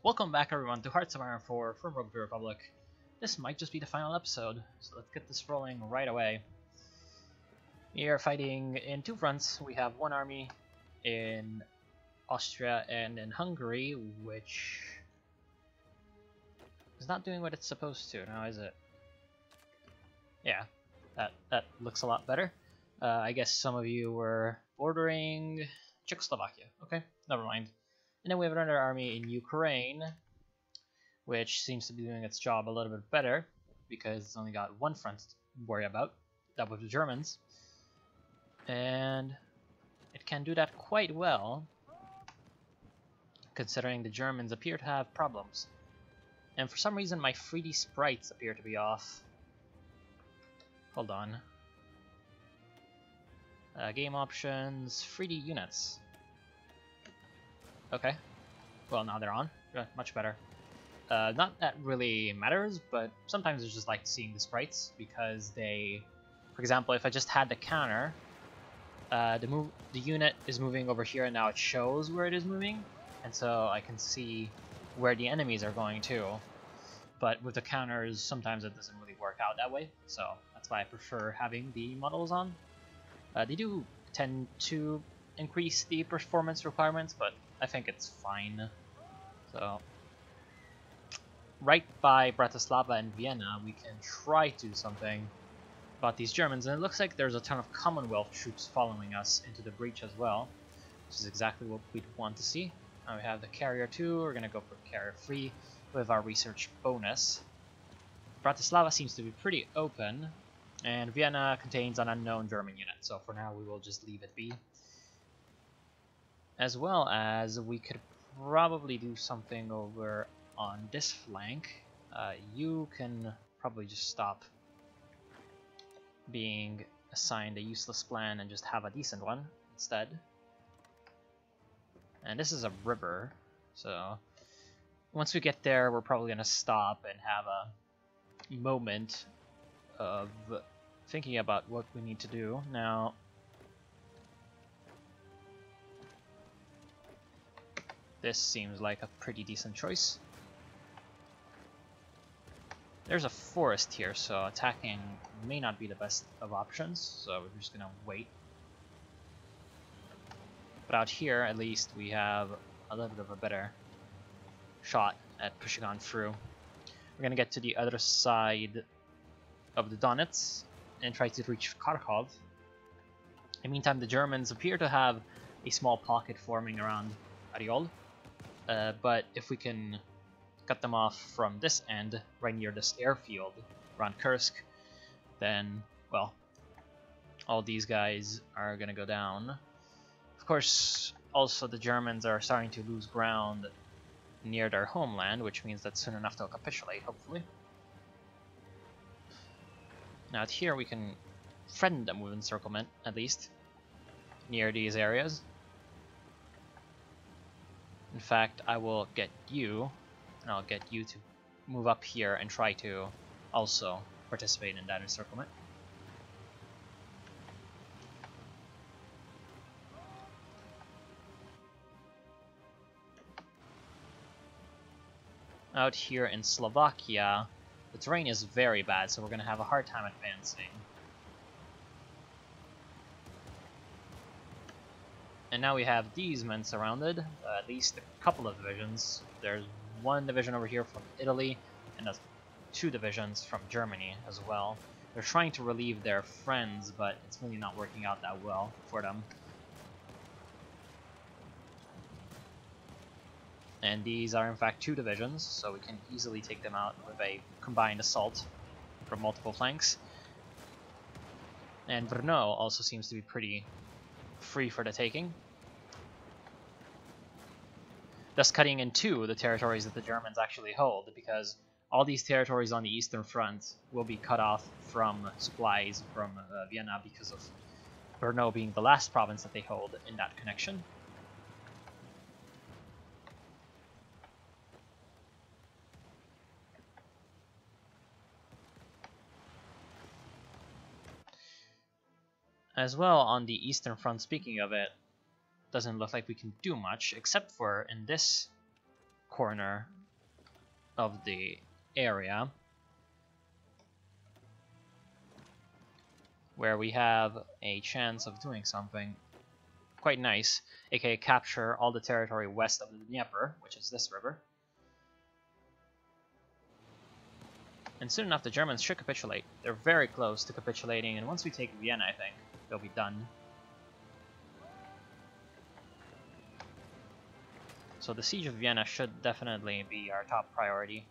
Welcome back everyone to Hearts of Iron 4 from Rogue the Republic. This might just be the final episode, so let's get this rolling right away. We are fighting in two fronts. We have one army in Austria and in Hungary, which is not doing what it's supposed to now, is it? Yeah, that looks a lot better. I guess some of you were bordering Czechoslovakia. Okay, never mind. And then we have another army in Ukraine, which seems to be doing its job a little bit better, because it's only got one front to worry about, that with the Germans. And it can do that quite well, considering the Germans appear to have problems. And for some reason my 3D sprites appear to be off. Hold on. Game options, 3D units. Okay, well now they're on. Much better. Not that really matters, but sometimes I just like seeing the sprites because they, for example, if I just had the counter, the unit is moving over here and now it shows where it is moving, and so I can see where the enemies are going to. But with the counters, sometimes it doesn't really work out that way, so that's why I prefer having the models on. They do tend to increase the performance requirements, but I think it's fine. So, right by Bratislava and Vienna, we can try to do something about these Germans, and it looks like there's a ton of Commonwealth troops following us into the breach as well, which is exactly what we'd want to see. Now we have the Carrier 2, we're going to go for Carrier 3 with our research bonus. Bratislava seems to be pretty open, and Vienna contains an unknown German unit, so for now we will just leave it be. As well as we could probably do something over on this flank. You can probably just stop being assigned a useless plan and just have a decent one instead. And this is a river, so once we get there we're probably going to stop and have a moment of thinking about what we need to do. Now, this seems like a pretty decent choice. There's a forest here, so attacking may not be the best of options, so we're just gonna wait. But out here, at least, we have a little bit of a better shot at pushing on through. We're gonna get to the other side of the Donets and try to reach Kharkov. In the meantime, the Germans appear to have a small pocket forming around Ariol. But if we can cut them off from this end, right near this airfield around Kursk, then, well, all these guys are gonna go down. Of course, also the Germans are starting to lose ground near their homeland, which means that soon enough they'll capitulate, hopefully. Now out here we can threaten them with encirclement, at least, near these areas. In fact, I will get you, and I'll get you to move up here and try to also participate in that encirclement. Out here in Slovakia, the terrain is very bad, so we're going to have a hard time advancing. And now we have these men surrounded, at least a couple of divisions. There's one division over here from Italy, and there's two divisions from Germany as well. They're trying to relieve their friends, but it's really not working out that well for them. And these are in fact two divisions, so we can easily take them out with a combined assault from multiple flanks. And Brno also seems to be pretty free for the taking, thus cutting in two the territories that the Germans actually hold, because all these territories on the eastern front will be cut off from supplies from Vienna because of Brno being the last province that they hold in that connection. As well, on the eastern front, speaking of it, doesn't look like we can do much, except for in this corner of the area where we have a chance of doing something quite nice, aka capture all the territory west of the Dnieper, which is this river. And soon enough the Germans should capitulate. They're very close to capitulating, and once we take Vienna, I think they'll be done. So the siege of Vienna should definitely be our top priority.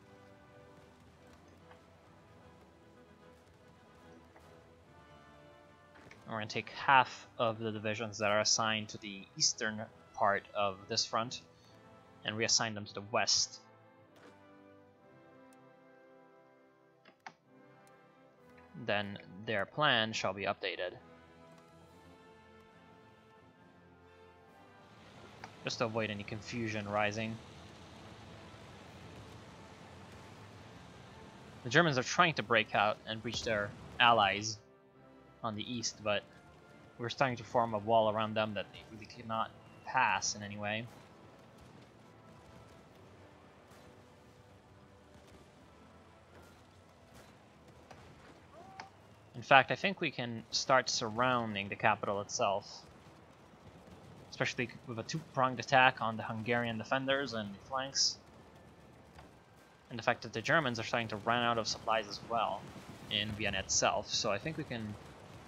We're going to take half of the divisions that are assigned to the eastern part of this front and reassign them to the west. Then their plan shall be updated. Just to avoid any confusion rising. The Germans are trying to break out and breach their allies on the east, but we're starting to form a wall around them that they really cannot pass in any way. In fact, I think we can start surrounding the capital itself, especially with a two-pronged attack on the Hungarian defenders and the flanks, and the fact that the Germans are starting to run out of supplies as well in Vienna itself, so I think we can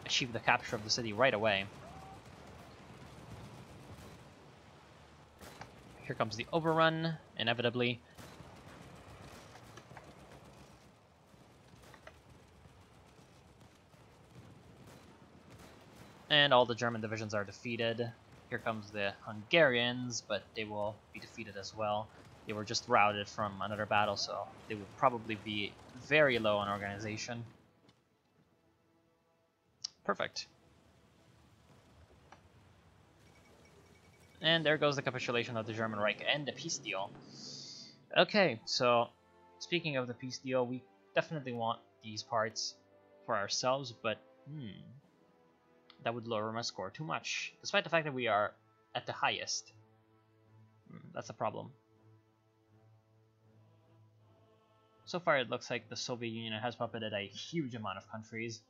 achieve the capture of the city right away. Here comes the overrun, inevitably. And all the German divisions are defeated. Here comes the Hungarians, but they will be defeated as well. They were just routed from another battle, so they would probably be very low on organization. Perfect. And there goes the capitulation of the German Reich and the peace deal. Okay, so speaking of the peace deal, we definitely want these parts for ourselves, but that would lower my score too much, despite the fact that we are at the highest. That's a problem. So far it looks like the Soviet Union has puppeted a huge amount of countries.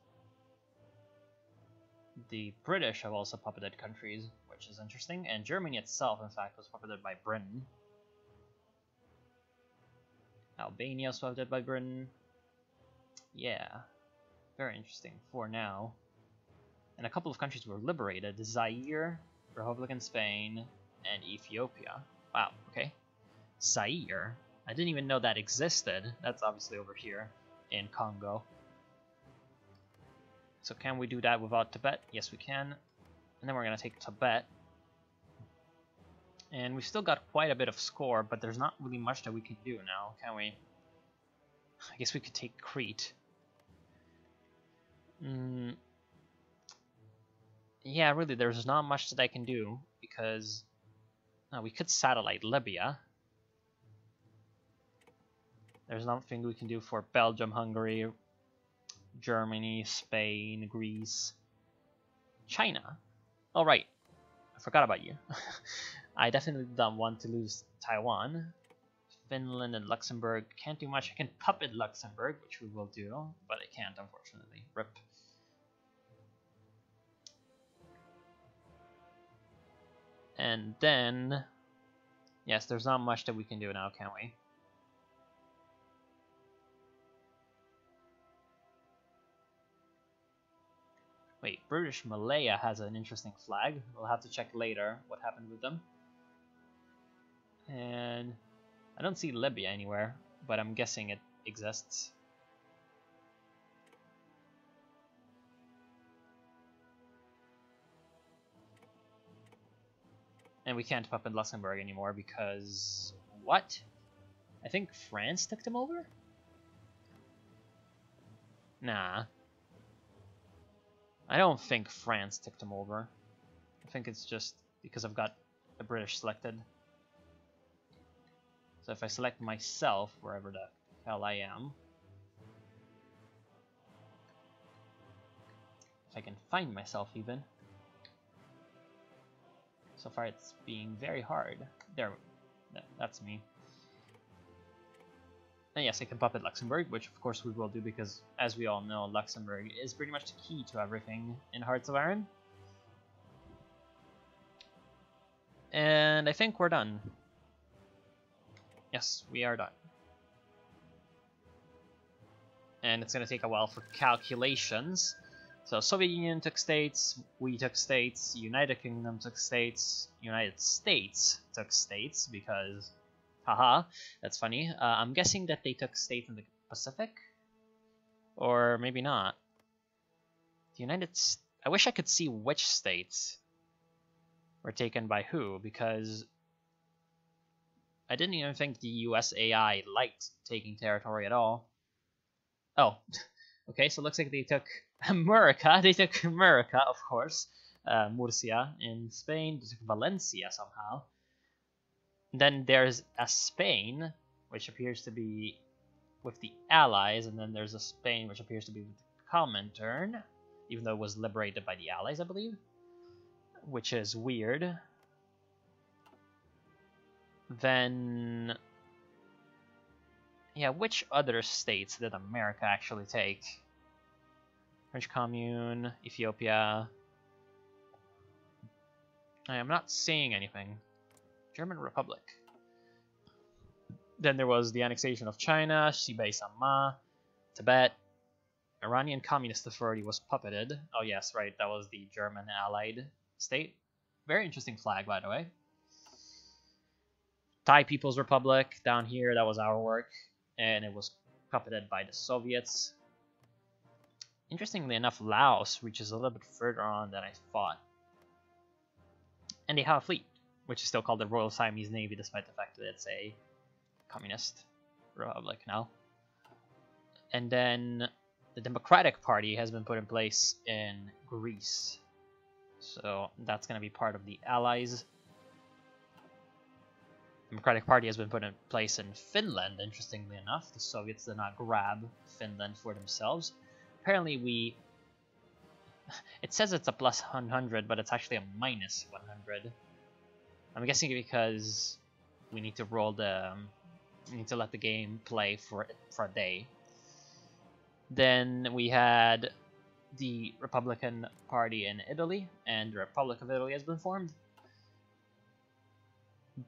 The British have also puppeted countries, which is interesting, and Germany itself, in fact, was puppeted by Britain. Albania was puppeted by Britain. Yeah, very interesting for now. And a couple of countries were liberated: Zaire, Republic in Spain, and Ethiopia. Wow, okay. Zaire. I didn't even know that existed. That's obviously over here in Congo. So can we do that without Tibet? Yes, we can. And then we're going to take Tibet. And we've still got quite a bit of score, but there's not really much that we can do now, can we? I guess we could take Crete. Yeah, really, there's not much that I can do, because we could satellite Libya. There's nothing we can do for Belgium, Hungary, Germany, Spain, Greece, China. Oh, right. I forgot about you. I definitely don't want to lose Taiwan. Finland and Luxembourg can't do much. I can puppet Luxembourg, which we will do, but I can't, unfortunately. RIP. And then, yes, there's not much that we can do now, can we? Wait, British Malaya has an interesting flag. We'll have to check later what happened with them. And I don't see Libya anywhere, but I'm guessing it exists. And we can't puppet Luxembourg anymore because... what? I think France took them over? Nah. I don't think France took them over. I think it's just because I've got the British selected. So if I select myself, wherever the hell I am, if I can find myself even. So far it's being very hard. There, that's me. And yes, I can puppet Luxembourg, which of course we will do because, as we all know, Luxembourg is pretty much the key to everything in Hearts of Iron. And I think we're done. Yes, we are done. And it's going to take a while for calculations. So Soviet Union took states, we took states, United Kingdom took states, United States took states because, haha, that's funny. I'm guessing that they took states in the Pacific, or maybe not. The I wish I could see which states were taken by who, because I didn't even think the USAI liked taking territory at all. Oh, okay, so it looks like they took America. They took America, of course. Murcia in Spain. They took Valencia somehow. Then there's a Spain, which appears to be with the Allies, and then there's a Spain which appears to be with the Comintern, even though it was liberated by the Allies, I believe, which is weird. Then, yeah, which other states did America actually take? French Commune, Ethiopia. I am not seeing anything. German Republic. Then there was the annexation of China, Xibei Sama, Tibet. Iranian Communist Authority was puppeted. Oh yes, right, that was the German allied state. Very interesting flag, by the way. Thai People's Republic, down here, that was our work. And it was puppeted by the Soviets. Interestingly enough, Laos reaches a little bit further on than I thought. And they have a fleet, which is still called the Royal Siamese Navy, despite the fact that it's a communist republic now. And then the Democratic Party has been put in place in Greece. So that's going to be part of the Allies. Democratic Party has been put in place in Finland, interestingly enough. The Soviets did not grab Finland for themselves. Apparently it says it's a plus 100, but it's actually a minus 100. I'm guessing because we need to we need to let the game play for a day. Then we had the Republican Party in Italy, and the Republic of Italy has been formed.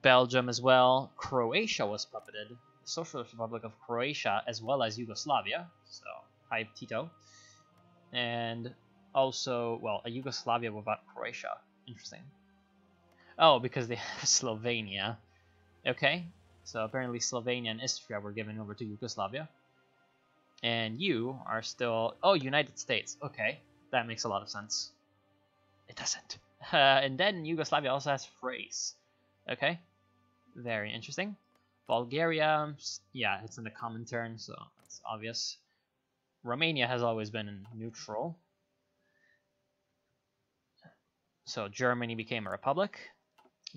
Belgium as well. Croatia was puppeted. The Socialist Republic of Croatia, as well as Yugoslavia. So, hi Tito. And also, well, a Yugoslavia without Croatia. Interesting. Oh, because they have Slovenia. Okay, so apparently Slovenia and Istria were given over to Yugoslavia. And you are still... Oh, United States. Okay, that makes a lot of sense. It doesn't. And then Yugoslavia also has Thrace. Okay, very interesting. Bulgaria, yeah, it's in the Comintern, so that's obvious. Romania has always been neutral. So Germany became a republic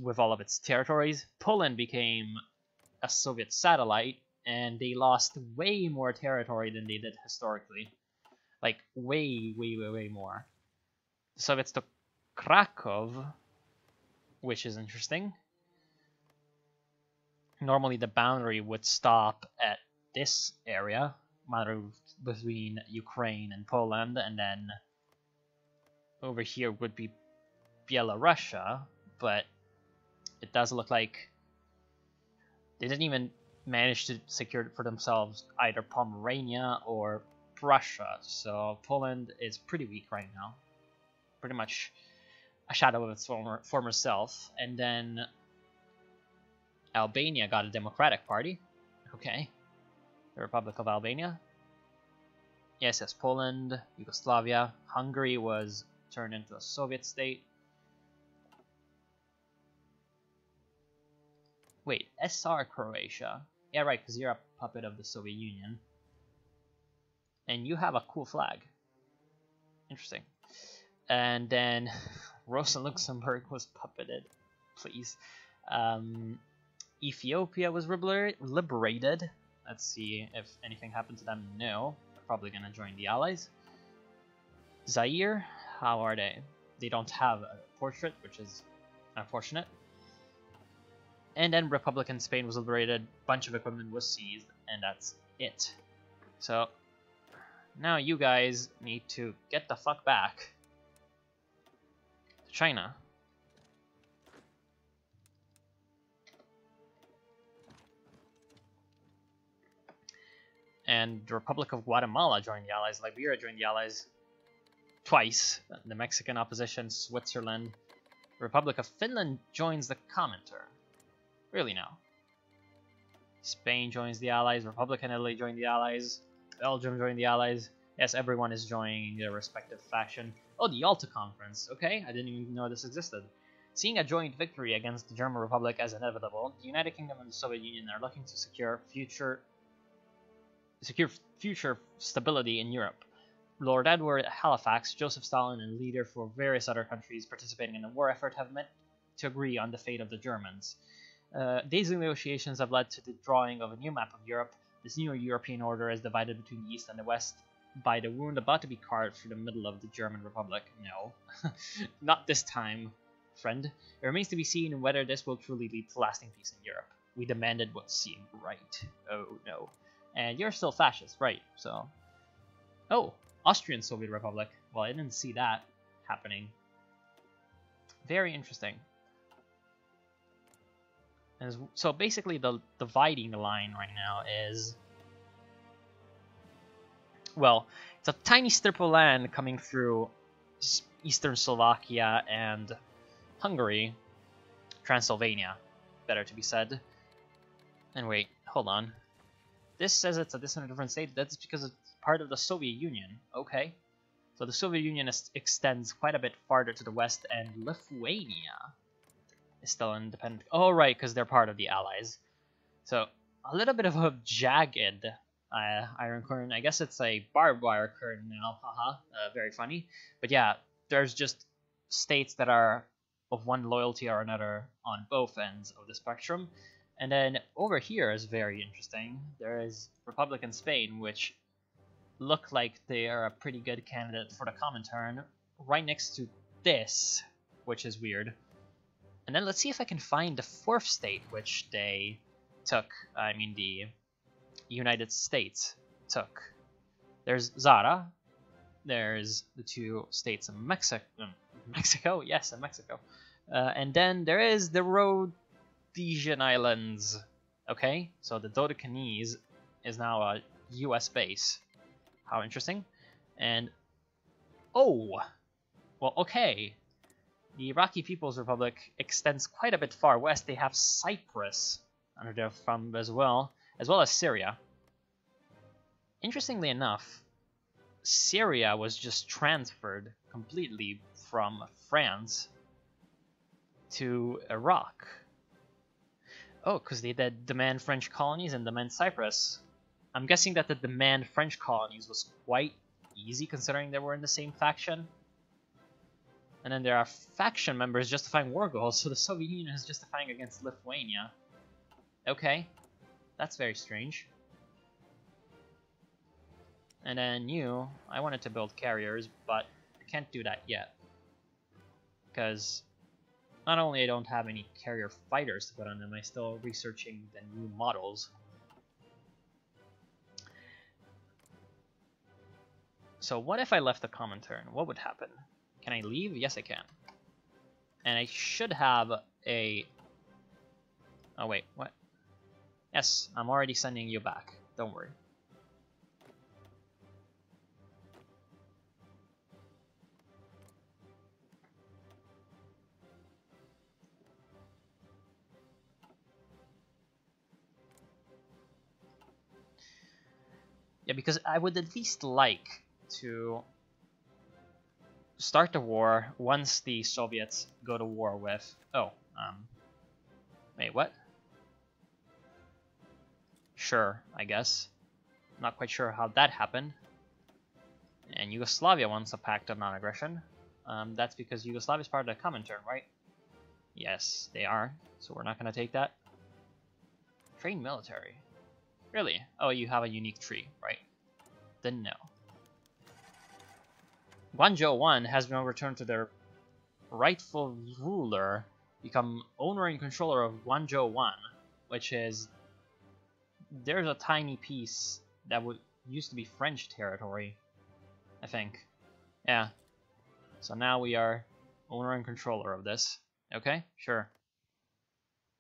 with all of its territories. Poland became a Soviet satellite, and they lost way more territory than they did historically. Like, way more. The Soviets took Krakow, which is interesting. Normally the boundary would stop at this area, boundary between Ukraine and Poland, and then over here would be Belarusia, but it does look like they didn't even manage to secure for themselves either Pomerania or Prussia, so Poland is pretty weak right now. Pretty much a shadow of its former self. And then Albania got a Democratic Party. Okay. The Republic of Albania. Yes, Poland, Yugoslavia. Hungary was turned into a Soviet state. Wait, SR Croatia. Yeah, right, because you're a puppet of the Soviet Union. And you have a cool flag. Interesting. And then Rosa Luxembourg was puppeted. Please. Ethiopia was liberated. Let's see if anything happened to them. No. They're probably going to join the Allies. Zaire, how are they? They don't have a portrait, which is unfortunate. And then Republican Spain was liberated. Bunch of equipment was seized. and that's it. So now you guys need to get the fuck back to China. And the Republic of Guatemala joined the Allies. Liberia joined the Allies twice. The Mexican opposition, Switzerland. Republic of Finland joins the Comintern. Really now. Spain joins the Allies. Republic of Italy joined the Allies. Belgium joined the Allies. Yes, everyone is joining their respective faction. Oh, the Yalta Conference. Okay, I didn't even know this existed. Seeing a joint victory against the German Republic as inevitable, the United Kingdom and the Soviet Union are looking to secure future stability in Europe. Lord Edward Halifax, Joseph Stalin, and leaders for various other countries participating in the war effort have met to agree on the fate of the Germans. These negotiations have led to the drawing of a new map of Europe. This new European order is divided between the East and the West by the wound about to be carved through the middle of the German Republic. No, not this time, friend. It remains to be seen whether this will truly lead to lasting peace in Europe. We demanded what seemed right. Oh no. And you're still fascist, right? So, oh, Austrian Soviet Republic. Well, I didn't see that happening. Very interesting. And so basically the dividing line right now is, well, it's a tiny strip of land coming through eastern Slovakia and Hungary, Transylvania, better to be said. And wait, hold on. This says it's a different state. That's because it's part of the Soviet Union. Okay. So the Soviet Union extends quite a bit farther to the west, and Lithuania is still independent. Oh, right, because they're part of the Allies. So a little bit of a jagged iron curtain. I guess it's a barbed wire curtain now. Haha. Very funny. But yeah, there's just states that are of one loyalty or another on both ends of the spectrum. And then over here is very interesting. There is Republic in Spain, which look like they are a pretty good candidate for the Comintern, right next to this, which is weird. And then let's see if I can find the fourth state which they took. I mean, the United States took. There's Zara. There's the two states in Mexico. Yes, in Mexico. And then there is the Rhodesian Islands. Okay, so the Dodecanese is now a US base. How interesting. And oh, well, okay. The Iraqi People's Republic extends quite a bit far west. They have Cyprus under their thumb as well as Syria. Interestingly enough, Syria was just transferred completely from France to Iraq. Oh, because they did demand French colonies and demand Cyprus. I'm guessing that the demand French colonies was quite easy considering they were in the same faction. And then there are faction members justifying war goals, so the Soviet Union is justifying against Lithuania. Okay, that's very strange. And then I wanted to build carriers, but I can't do that yet. Because not only I don't have any carrier fighters to put on them, I'm still researching the new models. So what if I left the Comintern? What would happen? Can I leave? Yes, I can. And I should have a... Oh, wait, what? Yes, I'm already sending you back. Don't worry. Yeah, because I would at least like to start the war once the Soviets go to war with... Oh, wait, what? Sure, I guess. Not quite sure how that happened. And Yugoslavia wants a pact of non-aggression. That's because Yugoslavia is part of the Comintern, right? Yes, they are. So we're not going to take that. Train military. Really? Oh, you have a unique tree, right? Then no. Guangzhou 1 has been returned to their rightful ruler, become owner and controller of Guangzhou 1, which is there's a tiny piece that used to be French territory, I think. Yeah. So now we are owner and controller of this. Okay, sure.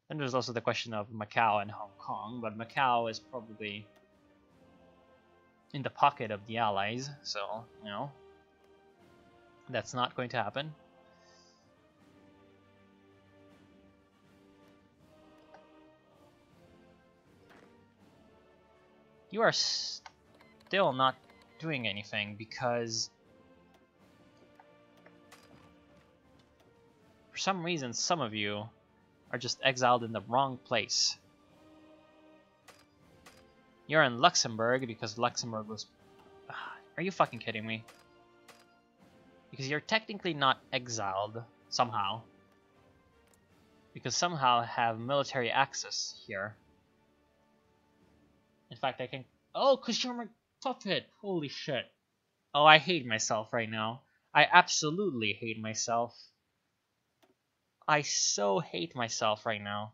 Then there's also the question of Macau and Hong Kong, but Macau is probably in the pocket of the Allies, so, you know, that's not going to happen. You are still not doing anything because for some reason some of you are just exiled in the wrong place. You're in Luxembourg because Luxembourg was... Are you fucking kidding me? Because you're technically not exiled somehow. Because somehow I have military access here. In fact, I can... Oh, because you're my puppet! Holy shit. Oh, I hate myself right now. I absolutely hate myself. I so hate myself right now.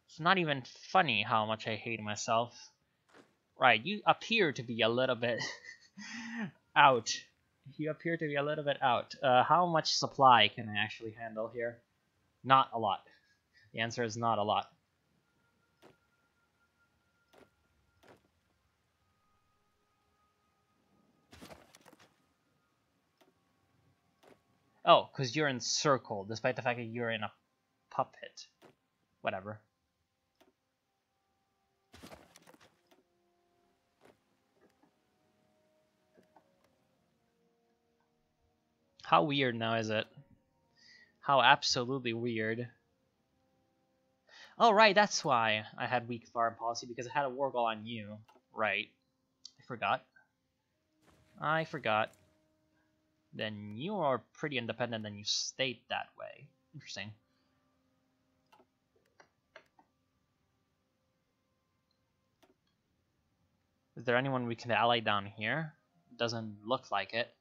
It's not even funny how much I hate myself. Right, you appear to be a little bit out. You appear to be a little bit out. How much supply can I actually handle here? Not a lot. The answer is not a lot. Oh, because you're encircled, despite the fact that you're in a puppet. Whatever. How weird now is it? How absolutely weird. Oh, right, that's why I had weak foreign policy, because I had a war goal on you. Right. I forgot. I forgot. Then you are pretty independent and you stayed that way. Interesting. Is there anyone we can ally down here? Doesn't look like it.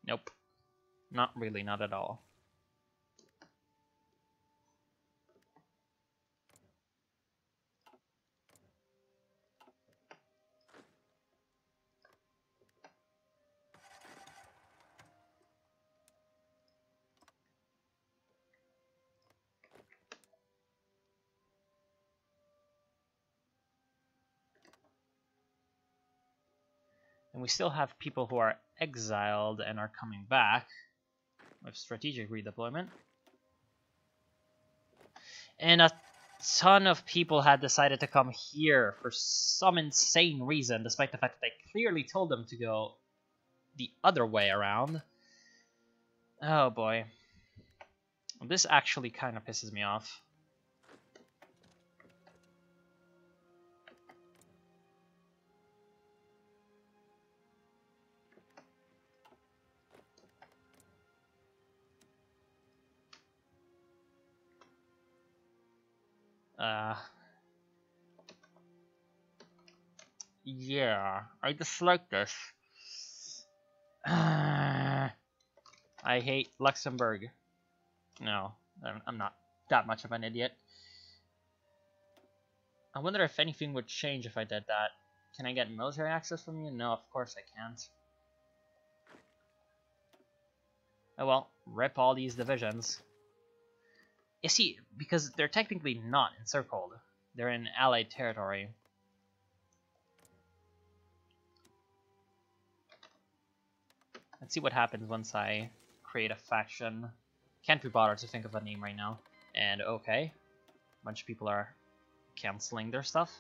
Nope. Not really, not at all. And we still have people who are exiled and are coming back with strategic redeployment. And a ton of people had decided to come here for some insane reason, despite the fact that I clearly told them to go the other way around. Oh boy. This actually kind of pisses me off. Yeah, I dislike this. I hate Luxembourg. No, I'm not that much of an idiot. I wonder if anything would change if I did that. Can I get military access from you? No, of course I can't. Oh well, rip all these divisions. You see, because they're technically not encircled. They're in allied territory. Let's see what happens once I create a faction. Can't be bothered to think of a name right now. And okay, a bunch of people are canceling their stuff.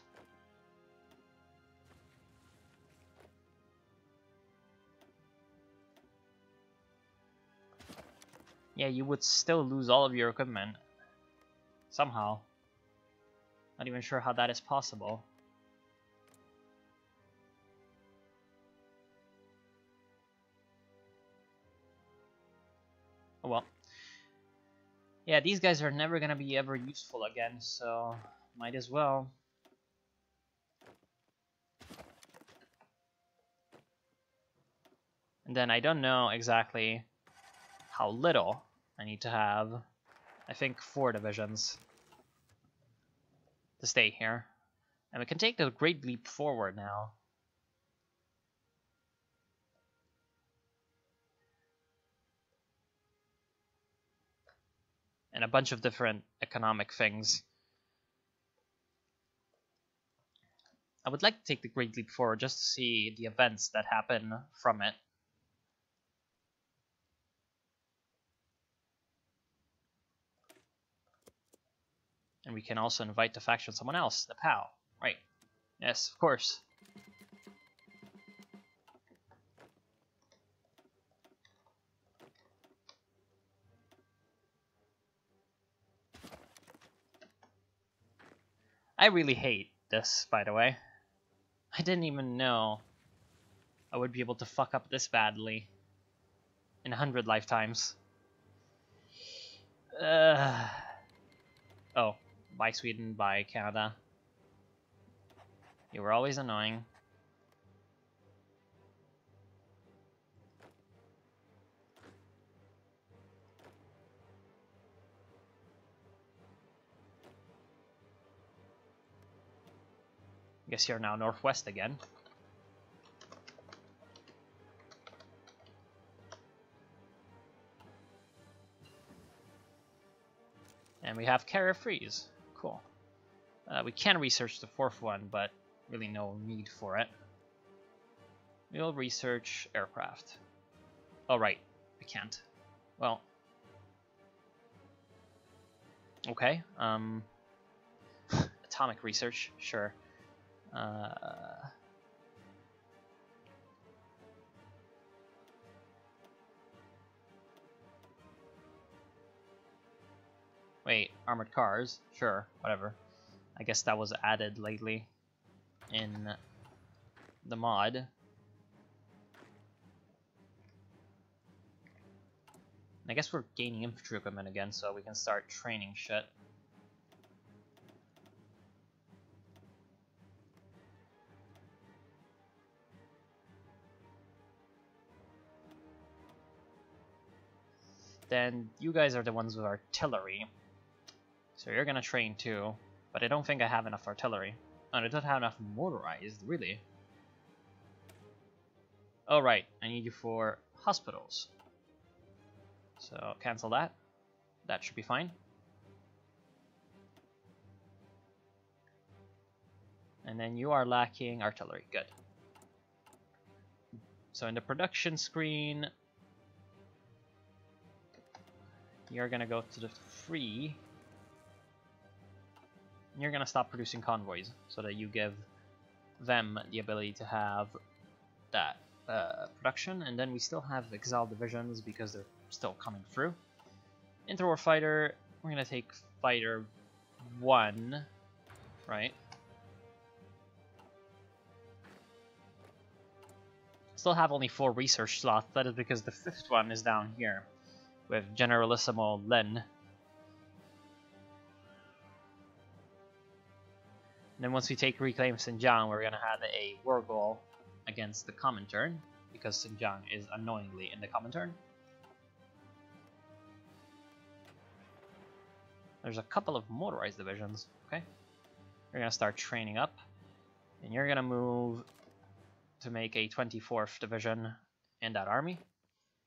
Yeah, you would still lose all of your equipment. Somehow. Not even sure how that is possible. Oh well. Yeah, these guys are never gonna be ever useful again, so might as well. And then I don't know exactly how little I need to have. I think 4 divisions. to stay here. And we can take a great leap forward now. And a bunch of different economic things. I would like to take the great leap forward just to see the events that happen from it. And we can also invite to faction someone else, the POW. Right. Yes, of course. I really hate this, by the way. I didn't even know I would be able to fuck up this badly in 100 lifetimes. Oh, bye Sweden, bye Canada. You were always annoying. Guess you're now northwest again. And we have Carrier Freeze. Cool. We can research the fourth one, but really no need for it. We'll research aircraft. Oh, right. We can't. Well. Okay. Atomic research. Sure. Wait, armored cars? Sure, whatever. I guess that was added lately in the mod. I guess we're gaining infantry equipment again, so we can start training shit. Then you guys are the ones with artillery. So you're gonna train too, but I don't think I have enough artillery. And I don't have enough motorized, really. Oh right, I need you for hospitals. So cancel that. That should be fine. And then you are lacking artillery, good. So in the production screen, you're gonna go to the free. You're gonna stop producing convoys so that you give them the ability to have that production, and then we still have exiled divisions because they're still coming through. Interwar fighter, we're gonna take fighter 1, right? Still have only 4 research slots. That is because the 5th one is down here with Generalissimo Len. And then once we take reclaim Xinjiang, we're gonna have a war goal against the Comintern, because Xinjiang is annoyingly in the Comintern. There's a couple of motorized divisions, okay? We're gonna start training up, and you're gonna move to make a 24th division in that army.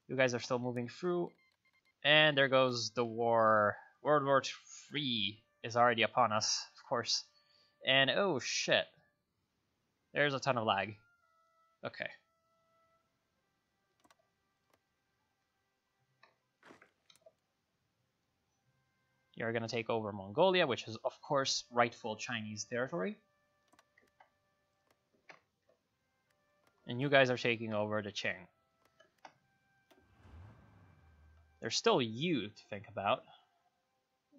You guys are still moving through, and there goes the war. World War III is already upon us, of course. And oh shit, there's a ton of lag. Okay. You're gonna take over Mongolia, which is of course rightful Chinese territory. And you guys are taking over the Qing. There's still you to think about,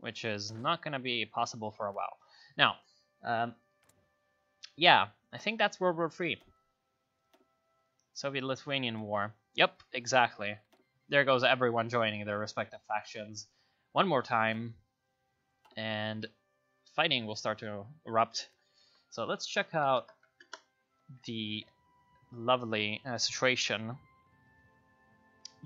which is not gonna be possible for a while. Now, yeah, I think that's World War III. Soviet-Lithuanian War. Yep, exactly. There goes everyone joining their respective factions one more time, and fighting will start to erupt. So let's check out the lovely situation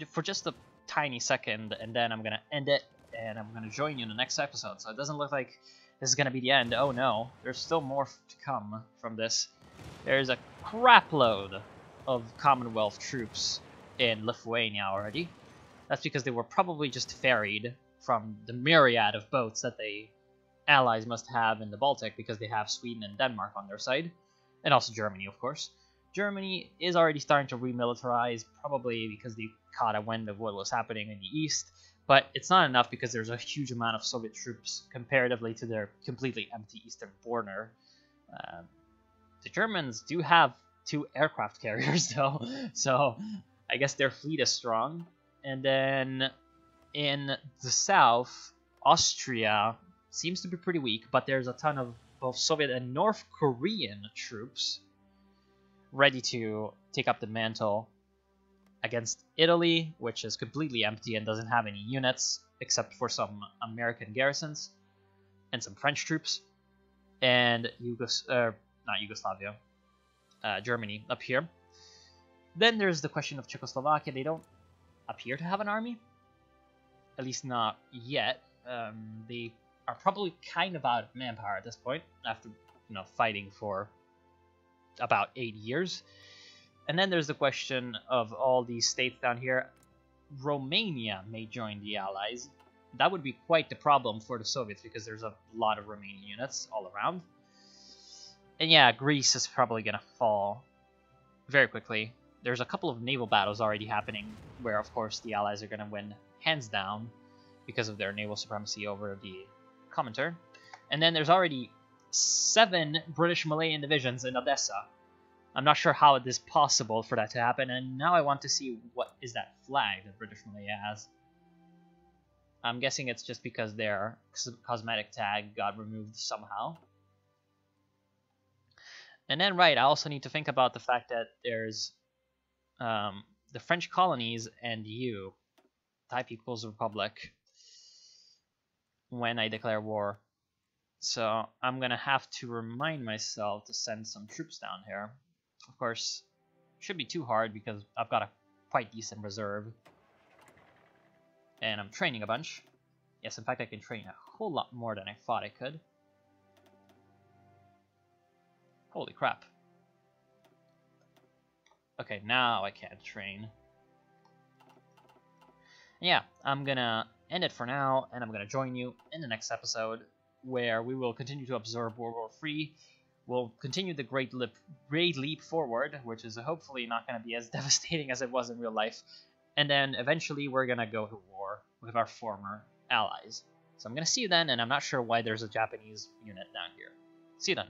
for just a tiny second, and then I'm gonna end it, and I'm gonna join you in the next episode. So it doesn't look like this is gonna be the end. Oh no, there's still more to come from this. There's a crapload of Commonwealth troops in Lithuania already. That's because they were probably just ferried from the myriad of boats that the allies must have in the Baltic, because they have Sweden and Denmark on their side. And also Germany, of course. Germany is already starting to remilitarize, probably because they caught a wind of what was happening in the east. But it's not enough because there's a huge amount of Soviet troops comparatively to their completely empty eastern border. The Germans do have 2 aircraft carriers, though, so I guess their fleet is strong. And then in the south, Austria seems to be pretty weak, but there's a ton of both Soviet and North Korean troops ready to take up the mantle against Italy, which is completely empty and doesn't have any units except for some American garrisons and some French troops, and Germany up here. Then there's the question of Czechoslovakia. They don't appear to have an army, at least not yet. They are probably kind of out of manpower at this point after fighting for about 8 years. And then there's the question of all these states down here. Romania may join the Allies. That would be quite the problem for the Soviets because there's a lot of Romanian units all around. And yeah, Greece is probably going to fall very quickly. There's a couple of naval battles already happening where, of course, the Allies are going to win hands down because of their naval supremacy over the Comintern. And then there's already 7 British Malayan divisions in Odessa. I'm not sure how it is possible for that to happen, and now I want to see what is that flag that British Malaya has. I'm guessing it's just because their cosmetic tag got removed somehow. And then, right, I also need to think about the fact that there's the French colonies and you, type equals Republic, when I declare war. So I'm going to have to remind myself to send some troops down here. Of course, shouldn't be too hard because I've got a quite decent reserve. And I'm training a bunch. Yes, in fact, I can train a whole lot more than I thought I could. Holy crap. Okay, now I can't train. Yeah, I'm gonna end it for now, and I'm gonna join you in the next episode, where we will continue to observe World War III. We'll continue the great leap forward, which is hopefully not going to be as devastating as it was in real life. And then eventually we're going to go to war with our former allies. So I'm going to see you then, and I'm not sure why there's a Japanese unit down here. See you then.